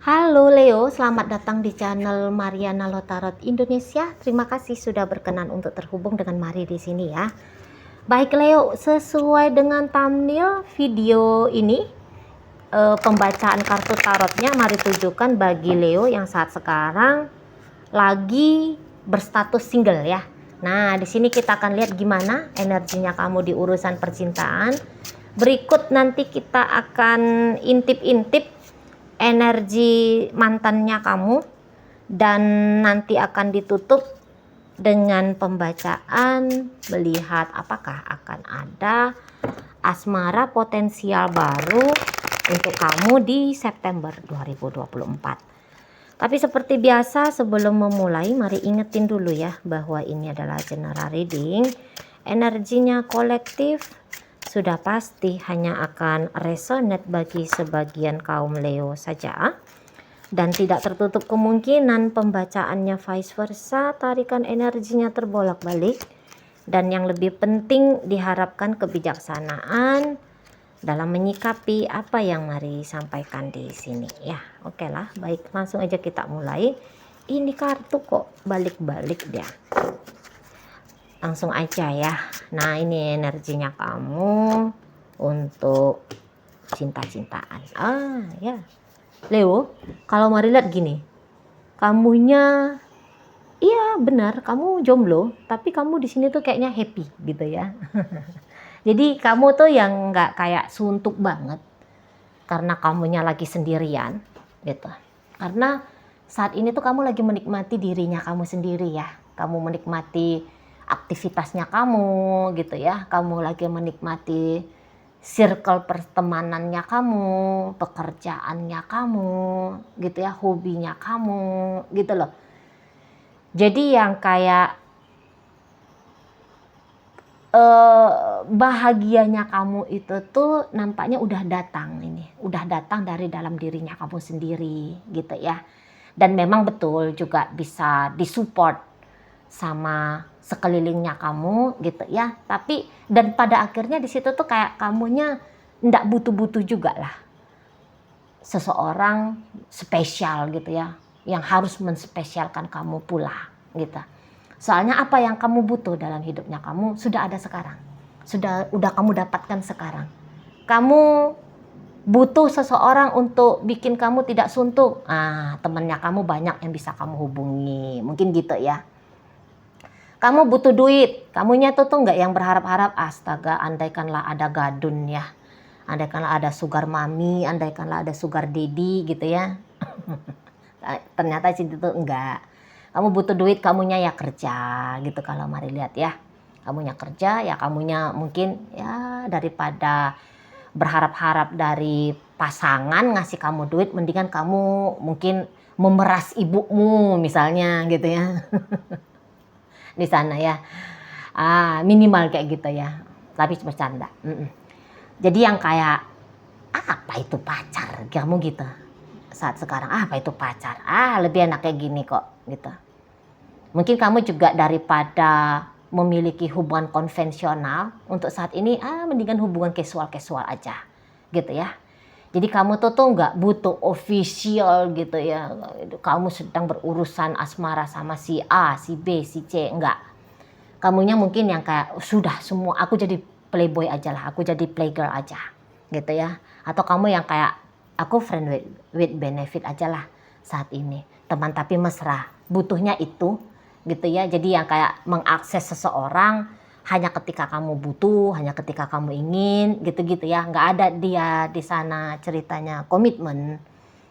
Halo Leo, selamat datang di channel Mariana Lotarot Indonesia. Terima kasih sudah berkenan untuk terhubung dengan Mari di sini ya. Baik Leo, sesuai dengan thumbnail video ini, pembacaan kartu tarotnya Mari tujukan bagi Leo yang saat sekarang lagi berstatus single ya. Nah, di sini kita akan lihat gimana energinya kamu di urusan percintaan. Berikut nanti kita akan intip-intip energi mantannya kamu, dan nanti akan ditutup dengan pembacaan melihat apakah akan ada asmara potensial baru untuk kamu di September 2024. Tapi seperti biasa sebelum memulai, mari ingetin dulu ya bahwa ini adalah general reading. Energinya kolektif, sudah pasti hanya akan resonate bagi sebagian kaum Leo saja, dan tidak tertutup kemungkinan pembacaannya vice versa, tarikan energinya terbolak-balik, dan yang lebih penting diharapkan kebijaksanaan dalam menyikapi apa yang Mari sampaikan di sini ya. Oke lah, baik, langsung aja kita mulai. Ini kartu kok balik-balik dia. Langsung aja ya. Nah, ini energinya kamu untuk cinta-cintaan. Ya. Leo, kalau Mari lihat gini. Kamunya iya benar, kamu jomblo, tapi kamu di sini tuh kayaknya happy gitu ya. Jadi kamu tuh yang nggak kayak suntuk banget karena kamunya lagi sendirian gitu. Karena saat ini tuh kamu lagi menikmati dirinya kamu sendiri ya. Kamu menikmati aktivitasnya kamu gitu ya, kamu lagi menikmati circle pertemanannya kamu, pekerjaannya kamu gitu ya, hobinya kamu gitu loh. Jadi yang kayak bahagianya kamu itu tuh nampaknya udah datang dari dalam dirinya kamu sendiri gitu ya. Dan memang betul juga bisa disupport sama sekelilingnya kamu gitu ya. Tapi dan pada akhirnya di situ tuh kayak kamunya ndak butuh-butuh juga lah seseorang spesial gitu ya, yang harus menspesialkan kamu pula gitu. Soalnya apa yang kamu butuh dalam hidupnya kamu sudah ada sekarang. Udah kamu dapatkan sekarang. Kamu butuh seseorang untuk bikin kamu tidak suntuk. Temennya kamu banyak yang bisa kamu hubungi. Mungkin gitu ya. Kamu butuh duit, kamunya tuh nggak yang berharap-harap, astaga, andaikanlah ada gadun ya, andaikanlah ada sugar mami, andaikanlah ada sugar daddy gitu ya. Ternyata situ tuh enggak. Kamu butuh duit, kamunya ya kerja gitu kalau Mari lihat ya. Kamunya kerja, ya kamunya mungkin ya daripada berharap-harap dari pasangan ngasih kamu duit, mendingan kamu mungkin memeras ibumu misalnya gitu ya. Di sana ya, minimal kayak gitu ya, tapi bercanda. Jadi yang kayak apa itu pacar kamu gitu saat sekarang, apa itu pacar, lebih enak kayak gini kok gitu. Mungkin kamu juga daripada memiliki hubungan konvensional untuk saat ini, mendingan hubungan casual aja gitu ya. Jadi kamu tuh nggak butuh official gitu ya. Kamu sedang berurusan asmara sama si A, si B, si C, enggak. Kamunya mungkin yang kayak sudah semua, aku jadi playboy aja lah, aku jadi playgirl aja gitu ya. Atau kamu yang kayak aku friend with benefit aja lah saat ini. Teman tapi mesra, butuhnya itu gitu ya. Jadi yang kayak mengakses seseorang hanya ketika kamu butuh, hanya ketika kamu ingin, gitu-gitu ya. Nggak ada dia di sana ceritanya komitmen,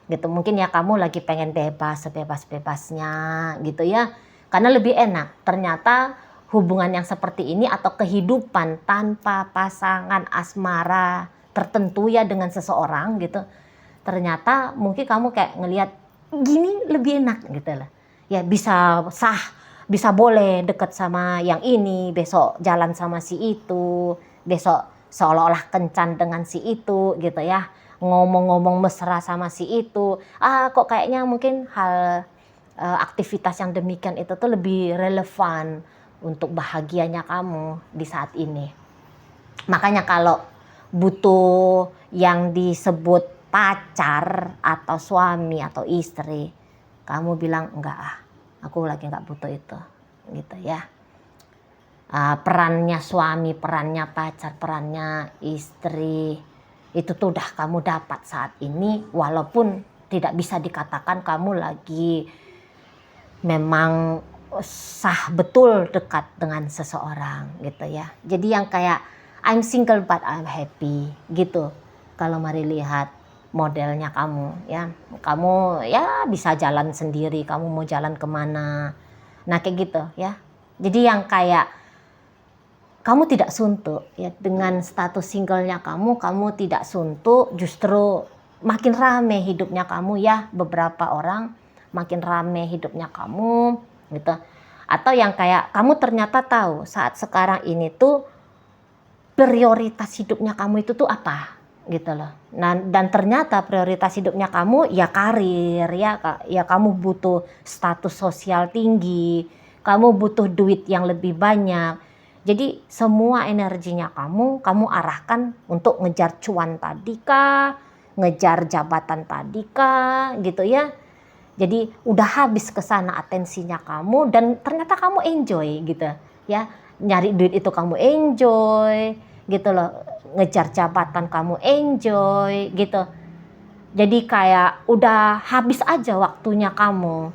gitu. Mungkin ya kamu lagi pengen bebas, sebebas-bebasnya, gitu ya. Karena lebih enak. Ternyata hubungan yang seperti ini atau kehidupan tanpa pasangan asmara tertentu ya dengan seseorang, gitu. Ternyata mungkin kamu kayak ngelihat gini lebih enak, gitu lah. Ya bisa sah. Bisa boleh deket sama yang ini, besok jalan sama si itu, besok seolah-olah kencan dengan si itu gitu ya. Ngomong-ngomong mesra sama si itu. Kok kayaknya mungkin hal aktivitas yang demikian itu tuh lebih relevan untuk bahagianya kamu di saat ini. Makanya kalau butuh yang disebut pacar atau suami atau istri, kamu bilang enggak aku lagi nggak butuh itu, gitu ya. Perannya suami, perannya pacar, perannya istri itu tuh udah kamu dapat saat ini, walaupun tidak bisa dikatakan kamu lagi memang sah betul dekat dengan seseorang, gitu ya. Jadi yang kayak I'm single but I'm happy gitu. Kalau mari lihat modelnya kamu ya, kamu ya bisa jalan sendiri, kamu mau jalan kemana, nah kayak gitu ya. Jadi yang kayak kamu tidak suntuk ya dengan status singlenya kamu tidak suntuk, justru makin rame hidupnya kamu ya, beberapa orang makin rame hidupnya kamu gitu. Atau yang kayak kamu ternyata tahu saat sekarang ini tuh prioritas hidupnya kamu itu tuh apa gitu loh. Nah, dan ternyata prioritas hidupnya kamu ya karir ya kamu butuh status sosial tinggi, kamu butuh duit yang lebih banyak. Jadi semua energinya kamu arahkan untuk ngejar cuan tadi kah, ngejar jabatan tadi kah, gitu ya. Jadi udah habis ke sana atensinya kamu dan ternyata kamu enjoy gitu ya. Nyari duit itu kamu enjoy gitu loh. Ngejar jabatan kamu enjoy gitu. Jadi kayak udah habis aja waktunya kamu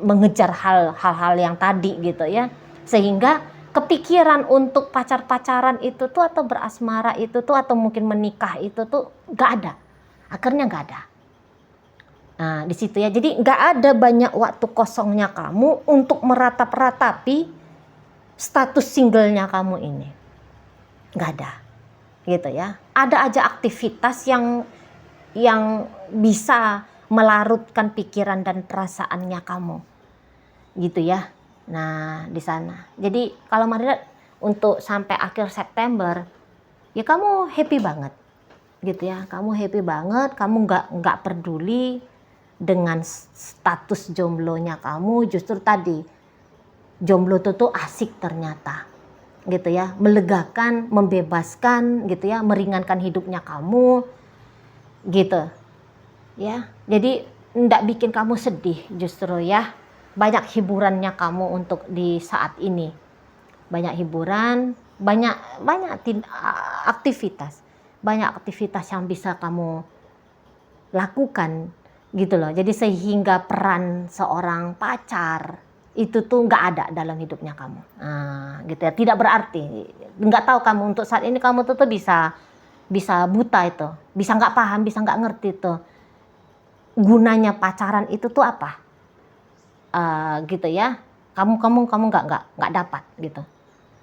mengejar hal-hal yang tadi gitu ya. Sehingga kepikiran untuk pacar-pacaran itu tuh atau berasmara itu tuh atau mungkin menikah itu tuh nggak ada, akhirnya nggak ada. Nah di situ ya, jadi nggak ada banyak waktu kosongnya kamu untuk meratap-ratapi status singlenya kamu ini, nggak ada, gitu ya. Ada aja aktivitas yang bisa melarutkan pikiran dan perasaannya kamu, gitu ya. Nah di sana. Jadi kalau Maria untuk sampai akhir September, ya kamu happy banget, gitu ya. Kamu happy banget, kamu nggak peduli dengan status jomblonya kamu. Justru tadi jomblo itu tuh asik ternyata, gitu ya. Melegakan, membebaskan, gitu ya. Meringankan hidupnya kamu, gitu ya. Jadi nggak bikin kamu sedih justru ya. Banyak hiburannya kamu untuk di saat ini, banyak hiburan, banyak aktivitas, yang bisa kamu lakukan gitu loh. Jadi sehingga peran seorang pacar itu tuh nggak ada dalam hidupnya kamu, gitu ya. Tidak berarti nggak tahu kamu untuk saat ini kamu tuh bisa buta itu, bisa nggak paham, bisa nggak ngerti tuh gunanya pacaran itu tuh apa. Gitu ya, kamu nggak dapat gitu,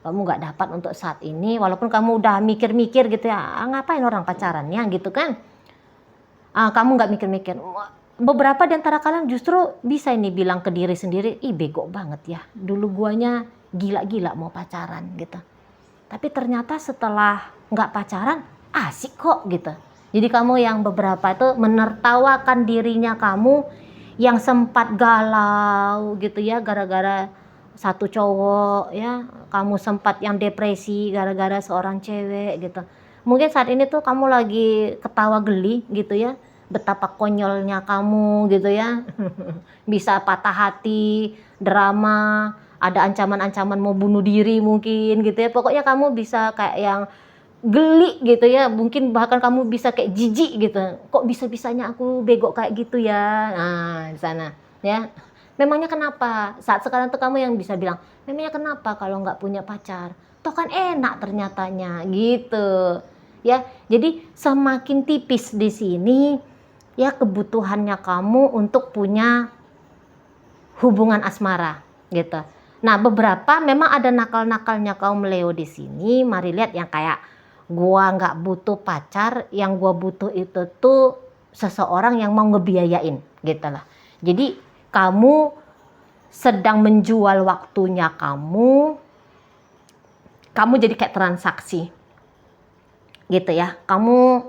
kamu nggak dapat untuk saat ini, walaupun kamu udah mikir-mikir gitu ya, ngapain orang pacaran ya gitu kan. Kamu nggak mikir-mikir. Beberapa di antara kalian justru bisa ini bilang ke diri sendiri, ih bego banget ya, dulu guanya gila-gila mau pacaran gitu, tapi ternyata setelah nggak pacaran asik kok gitu. Jadi kamu yang beberapa itu menertawakan dirinya kamu yang sempat galau gitu ya gara-gara satu cowok ya, kamu sempat yang depresi gara-gara seorang cewek gitu. Mungkin saat ini tuh kamu lagi ketawa geli gitu ya, betapa konyolnya kamu gitu ya. Bisa patah hati, drama, ada ancaman-ancaman mau bunuh diri mungkin gitu ya. Pokoknya kamu bisa kayak yang geli gitu ya, mungkin bahkan kamu bisa kayak jijik gitu, kok bisa-bisanya aku bego kayak gitu ya. Nah di sana ya, memangnya kenapa saat sekarang tuh kamu yang bisa bilang memangnya kenapa kalau nggak punya pacar, toh kan enak ternyatanya gitu ya. Jadi semakin tipis di sini ya kebutuhannya kamu untuk punya hubungan asmara gitu. Nah beberapa memang ada nakal-nakalnya kaum Leo di sini. Mari lihat yang kayak gua nggak butuh pacar, yang gua butuh itu tuh seseorang yang mau ngebiayain gitu lah. Jadi kamu sedang menjual waktunya kamu jadi kayak transaksi gitu ya. Kamu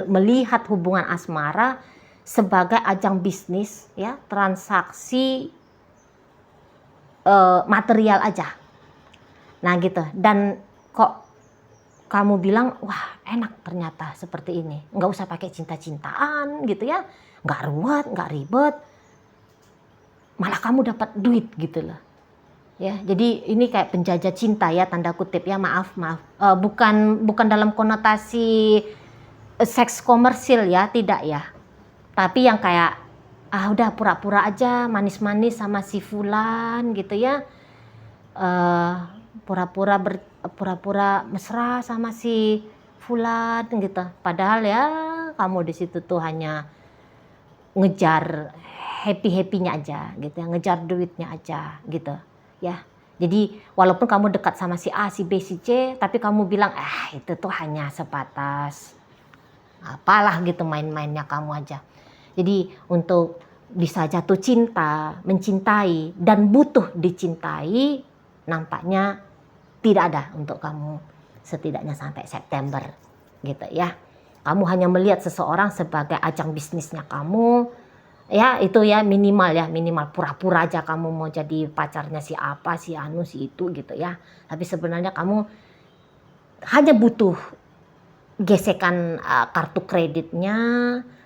melihat hubungan asmara sebagai ajang bisnis ya, transaksi material aja. Nah gitu. Dan kok kamu bilang, wah enak ternyata seperti ini, nggak usah pakai cinta-cintaan gitu ya, nggak ruwet, nggak ribet, malah kamu dapat duit gitu loh. Ya, jadi ini kayak penjajah cinta ya, tanda kutip ya, maaf. Bukan dalam konotasi seks komersil ya, tidak ya. Tapi yang kayak udah pura-pura aja manis-manis sama si fulan gitu ya. Pura-pura mesra sama si fulan gitu. Padahal ya kamu di situ tuh hanya ngejar happy-happynya aja gitu ya, ngejar duitnya aja gitu ya. Jadi walaupun kamu dekat sama si A, si B, si C, tapi kamu bilang itu tuh hanya sebatas apalah gitu, main-mainnya kamu aja. Jadi untuk bisa jatuh cinta, mencintai dan butuh dicintai, nampaknya tidak ada untuk kamu setidaknya sampai September gitu ya. Kamu hanya melihat seseorang sebagai ajang bisnisnya kamu. Ya itu ya, minimal pura-pura aja kamu mau jadi pacarnya si apa, si anu, si itu gitu ya. Tapi sebenarnya kamu hanya butuh gesekan kartu kreditnya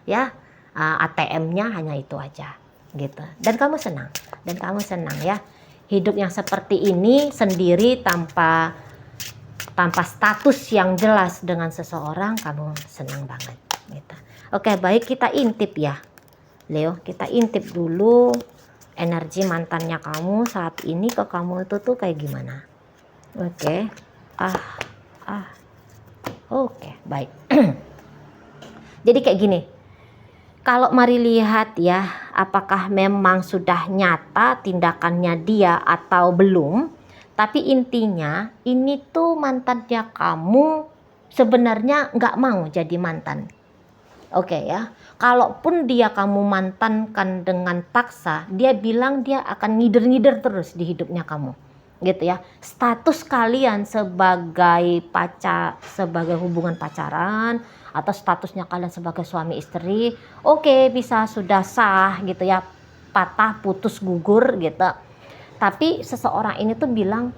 ya, ATM-nya, hanya itu aja gitu. Dan kamu senang ya. Hidup yang seperti ini sendiri tanpa status yang jelas dengan seseorang, kamu senang banget gitu. Oke, baik, kita intip ya Leo, kita intip dulu energi mantannya kamu saat ini ke kamu itu tuh kayak gimana. Oke. Oke, baik. Jadi kayak gini, kalau mari lihat ya, apakah memang sudah nyata tindakannya dia atau belum. Tapi intinya ini tuh mantannya kamu sebenarnya nggak mau jadi mantan. Oke ya, kalaupun dia kamu mantankan dengan paksa, dia bilang dia akan ngider-ngider terus di hidupnya kamu, gitu ya. Status kalian sebagai sebagai hubungan pacaran, atau statusnya kalian sebagai suami istri, oke, bisa sudah sah gitu ya, patah, putus, gugur gitu. Tapi seseorang ini tuh bilang,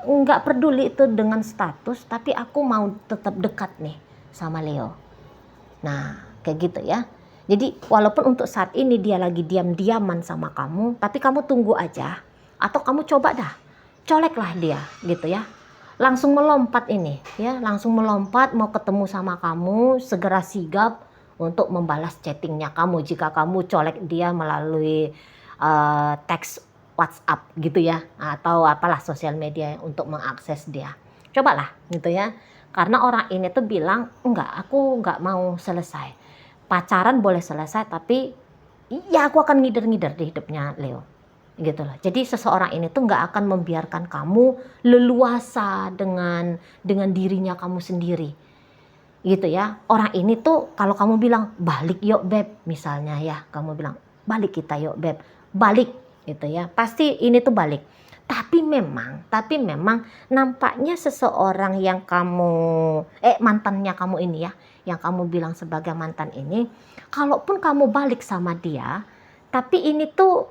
nggak peduli itu dengan status, tapi aku mau tetap dekat nih sama Leo. Nah, kayak gitu ya. Jadi walaupun untuk saat ini dia lagi diam-diaman sama kamu, tapi kamu tunggu aja. Atau kamu coba dah, coleklah dia gitu ya. Langsung melompat ini ya, langsung melompat mau ketemu sama kamu, segera sigap untuk membalas chattingnya kamu jika kamu colek dia melalui teks WhatsApp gitu ya, atau apalah sosial media untuk mengakses dia. Cobalah gitu ya. Karena orang ini tuh bilang, enggak, aku enggak mau selesai. Pacaran boleh selesai, tapi ya aku akan ngider-ngider di hidupnya Leo. Gitu loh. Jadi seseorang ini tuh enggak akan membiarkan kamu leluasa dengan dirinya kamu sendiri. Gitu ya. Orang ini tuh kalau kamu bilang, balik yuk beb, misalnya ya. Kamu bilang, balik kita yuk beb. Balik gitu ya. Pasti ini tuh balik. Tapi memang nampaknya seseorang yang mantannya kamu ini ya, yang kamu bilang sebagai mantan ini, kalaupun kamu balik sama dia, tapi ini tuh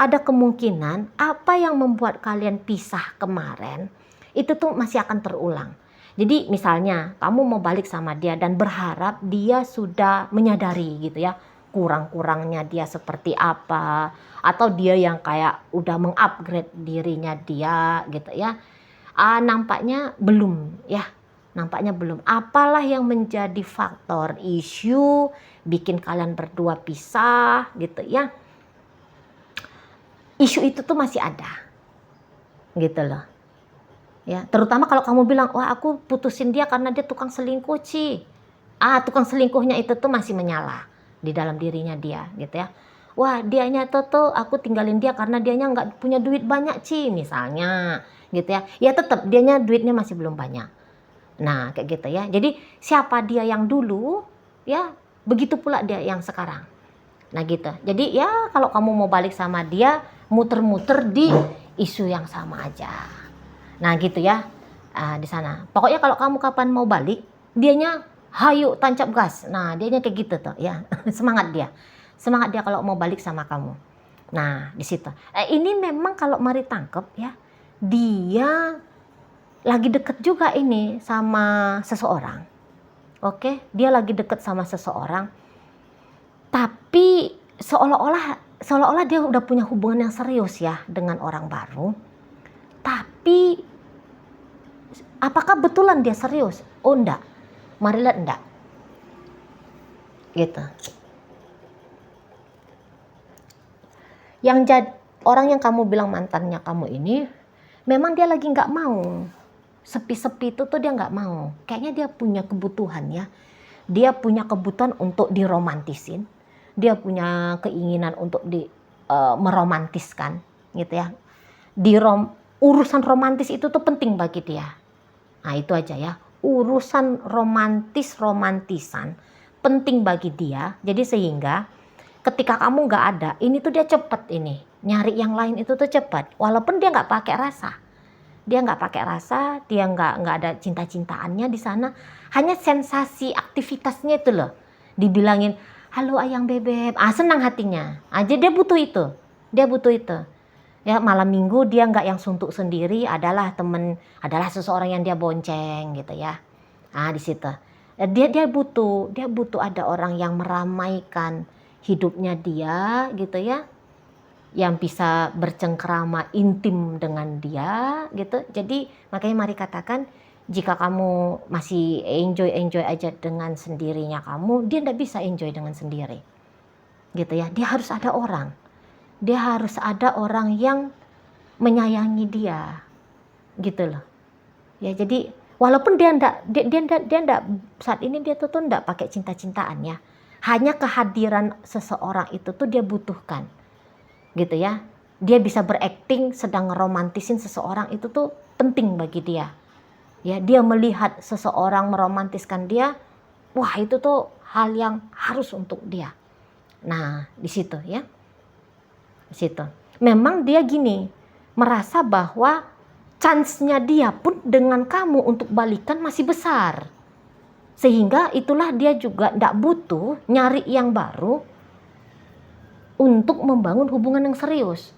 ada kemungkinan apa yang membuat kalian pisah kemarin, itu tuh masih akan terulang. Jadi misalnya kamu mau balik sama dia dan berharap dia sudah menyadari gitu ya, kurang-kurangnya dia seperti apa, atau dia yang kayak udah mengupgrade dirinya dia gitu ya. Nampaknya belum ya, nampaknya belum. Apalah yang menjadi faktor isu bikin kalian berdua pisah gitu ya. Isu itu tuh masih ada gitu loh ya. Terutama kalau kamu bilang, wah aku putusin dia karena dia tukang selingkuh Ci. Tukang selingkuhnya itu tuh masih menyala di dalam dirinya dia gitu ya. Wah dianya tuh aku tinggalin dia karena dianya nggak punya duit banyak Ci misalnya gitu ya. Ya tetap dianya duitnya masih belum banyak. Nah kayak gitu ya. Jadi siapa dia yang dulu ya, begitu pula dia yang sekarang. Nah gitu. Jadi ya kalau kamu mau balik sama dia, muter-muter di isu yang sama aja. Nah gitu ya, di sana. Pokoknya kalau kamu kapan mau balik, dianya hayu tancap gas. Nah dianya kayak gitu tuh ya. Semangat dia kalau mau balik sama kamu. Nah di situ. Ini memang kalau mari tangkep ya, dia lagi deket juga ini sama seseorang. Oke, dia lagi deket sama seseorang, tapi seolah-olah dia udah punya hubungan yang serius ya dengan orang baru. Tapi apakah betulan dia serius? Oh enggak, mari lihat enggak. Gitu. Orang yang kamu bilang mantannya kamu ini, memang dia lagi nggak mau. Sepi-sepi itu tuh dia nggak mau. Kayaknya dia punya kebutuhan ya. Dia punya kebutuhan untuk diromantisin. Dia punya keinginan untuk meromantiskan, gitu ya. Urusan romantis itu tuh penting bagi dia. Nah itu aja ya. Urusan romantisan penting bagi dia. Jadi sehingga ketika kamu nggak ada, ini tuh dia cepet ini. Nyari yang lain itu tuh cepet. Walaupun dia nggak pakai rasa. Dia nggak ada cinta-cintaannya di sana. Hanya sensasi aktivitasnya itu loh. Dibilangin, halo ayang bebek. Senang hatinya. Jadi dia butuh itu. Ya malam minggu dia nggak yang suntuk sendiri, adalah seseorang yang dia bonceng gitu ya. Di situ. Dia butuh ada orang yang meramaikan hidupnya dia gitu ya, yang bisa bercengkrama intim dengan dia gitu. Jadi makanya mari katakan, jika kamu masih enjoy aja dengan sendirinya kamu, dia nggak bisa enjoy dengan sendiri gitu ya. Dia harus ada orang yang menyayangi dia gitu loh ya. Jadi walaupun dia ndak saat ini dia tuh ndak pakai cinta-cintaan ya, hanya kehadiran seseorang itu tuh dia butuhkan gitu ya. Dia bisa berakting sedang ngeromantisin seseorang, itu tuh penting bagi dia ya. Dia melihat seseorang meromantiskan dia, wah itu tuh hal yang harus untuk dia. Nah di situ ya, di situ memang dia gini, merasa bahwa chance-nya dia pun dengan kamu untuk balikan masih besar. Sehingga itulah dia juga tidak butuh nyari yang baru untuk membangun hubungan yang serius.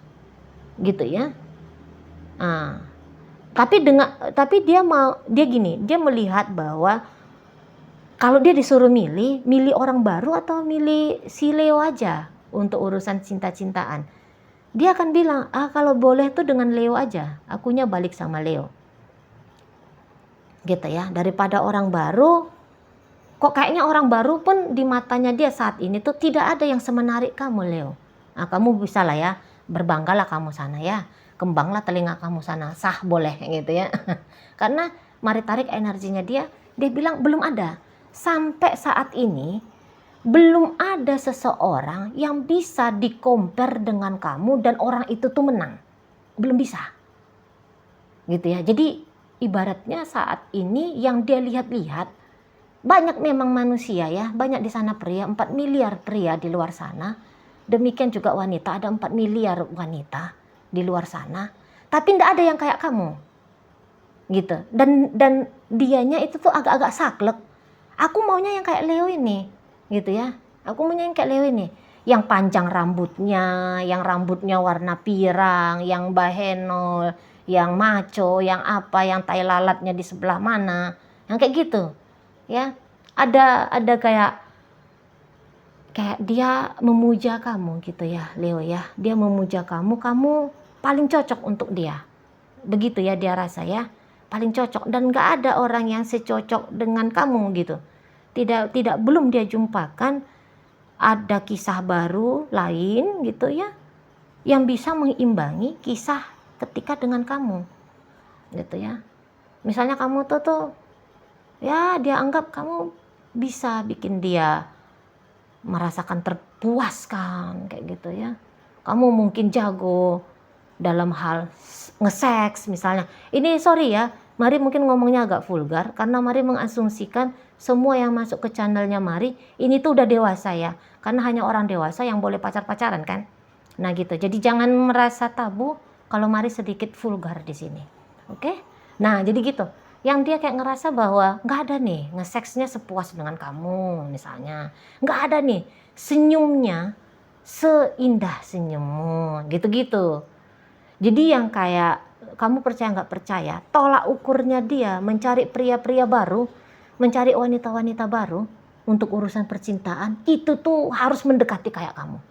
Gitu ya. Tapi dia melihat bahwa kalau dia disuruh milih orang baru atau milih si Leo aja untuk urusan cinta-cintaan, dia akan bilang, kalau boleh tuh dengan Leo aja, akunya balik sama Leo. Gitu ya, daripada orang baru. Kok kayaknya orang baru pun di matanya dia saat ini tuh tidak ada yang semenarik kamu, Leo. Kamu bisa lah ya, berbanggalah kamu sana ya, kembanglah telinga kamu sana, sah boleh gitu ya. Karena mari tarik energinya dia bilang belum ada. Sampai saat ini belum ada seseorang yang bisa di-compare dengan kamu dan orang itu tuh menang. Belum bisa. Gitu ya. Jadi ibaratnya saat ini yang dia lihat-lihat, banyak memang manusia ya, banyak di sana pria, 4 miliar pria di luar sana. Demikian juga wanita, ada 4 miliar wanita di luar sana. Tapi tidak ada yang kayak kamu. Gitu. Dan dianya itu tuh agak-agak saklek. Aku maunya yang kayak Leo ini. Gitu ya. Aku maunya yang kayak Leo ini. Yang panjang rambutnya, yang rambutnya warna pirang, yang bahenol, yang maco, yang apa, yang tai lalatnya di sebelah mana. Yang kayak gitu. Ya, ada kayak dia memuja kamu gitu ya, Leo ya. Dia memuja kamu paling cocok untuk dia. Begitu ya dia rasa ya, paling cocok, dan nggak ada orang yang secocok dengan kamu gitu. Belum dia jumpakan ada kisah baru lain gitu ya, yang bisa mengimbangi kisah ketika dengan kamu. Gitu ya. Misalnya kamu tuh ya dia anggap kamu bisa bikin dia merasakan terpuaskan kayak gitu ya. Kamu mungkin jago dalam hal nge-seks misalnya. Ini sorry ya, Mari mungkin ngomongnya agak vulgar karena Mari mengasumsikan semua yang masuk ke channelnya Mari ini tuh udah dewasa ya. Karena hanya orang dewasa yang boleh pacar-pacaran kan. Nah gitu. Jadi jangan merasa tabu kalau Mari sedikit vulgar di sini. Oke? Nah, jadi gitu. Yang dia kayak ngerasa bahwa nggak ada nih nge-seksnya sepuas dengan kamu misalnya. Nggak ada nih senyumnya seindah senyummu gitu-gitu. Jadi yang kayak kamu percaya nggak percaya, tolak ukurnya dia mencari pria-pria baru, mencari wanita-wanita baru untuk urusan percintaan, itu tuh harus mendekati kayak kamu.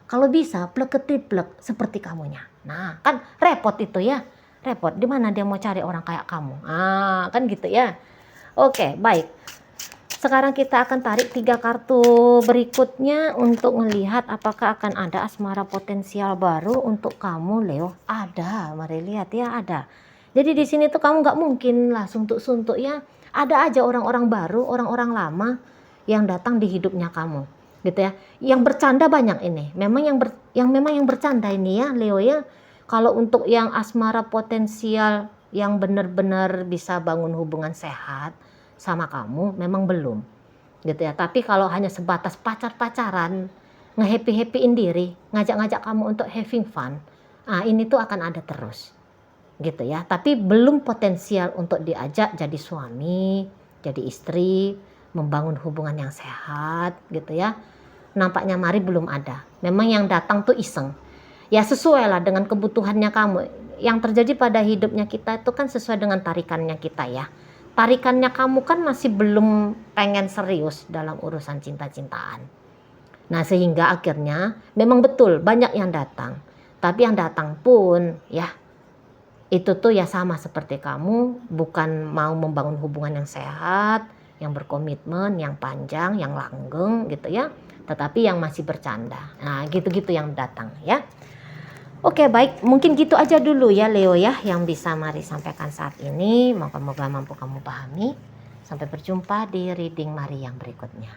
Kalau bisa plek ketiplek seperti kamunya. Nah, kan repot itu ya. Repot, di mana dia mau cari orang kayak kamu? Ah, kan gitu ya. Oke, baik. Sekarang kita akan tarik 3 kartu berikutnya untuk melihat apakah akan ada asmara potensial baru untuk kamu, Leo. Ada, mari lihat ya, ada. Jadi di sini tuh kamu nggak mungkin lah suntuk-suntuk ya. Ada aja orang-orang baru, orang-orang lama yang datang di hidupnya kamu, gitu ya. Yang bercanda banyak ini. Memang yang bercanda ini ya, Leo ya. Kalau untuk yang asmara potensial yang benar-benar bisa bangun hubungan sehat sama kamu memang belum, gitu ya. Tapi kalau hanya sebatas pacar-pacaran, nge-happy-happyin diri, ngajak-ngajak kamu untuk having fun, ini tuh akan ada terus, gitu ya. Tapi belum potensial untuk diajak jadi suami, jadi istri, membangun hubungan yang sehat, gitu ya. Nampaknya mari belum ada. Memang yang datang tuh iseng. Ya sesuai lah dengan kebutuhannya kamu. Yang terjadi pada hidupnya kita itu kan sesuai dengan tarikannya kita ya. Tarikannya kamu kan masih belum pengen serius dalam urusan cinta-cintaan. Nah sehingga akhirnya memang betul banyak yang datang. Tapi yang datang pun ya itu tuh ya sama seperti kamu, bukan mau membangun hubungan yang sehat, yang berkomitmen, yang panjang, yang langgeng gitu ya. Tetapi yang masih bercanda. Nah gitu-gitu yang datang ya. Oke baik, mungkin gitu aja dulu ya Leo ya yang bisa Mari sampaikan saat ini. Moga-moga mampu kamu pahami. Sampai berjumpa di reading Mari yang berikutnya.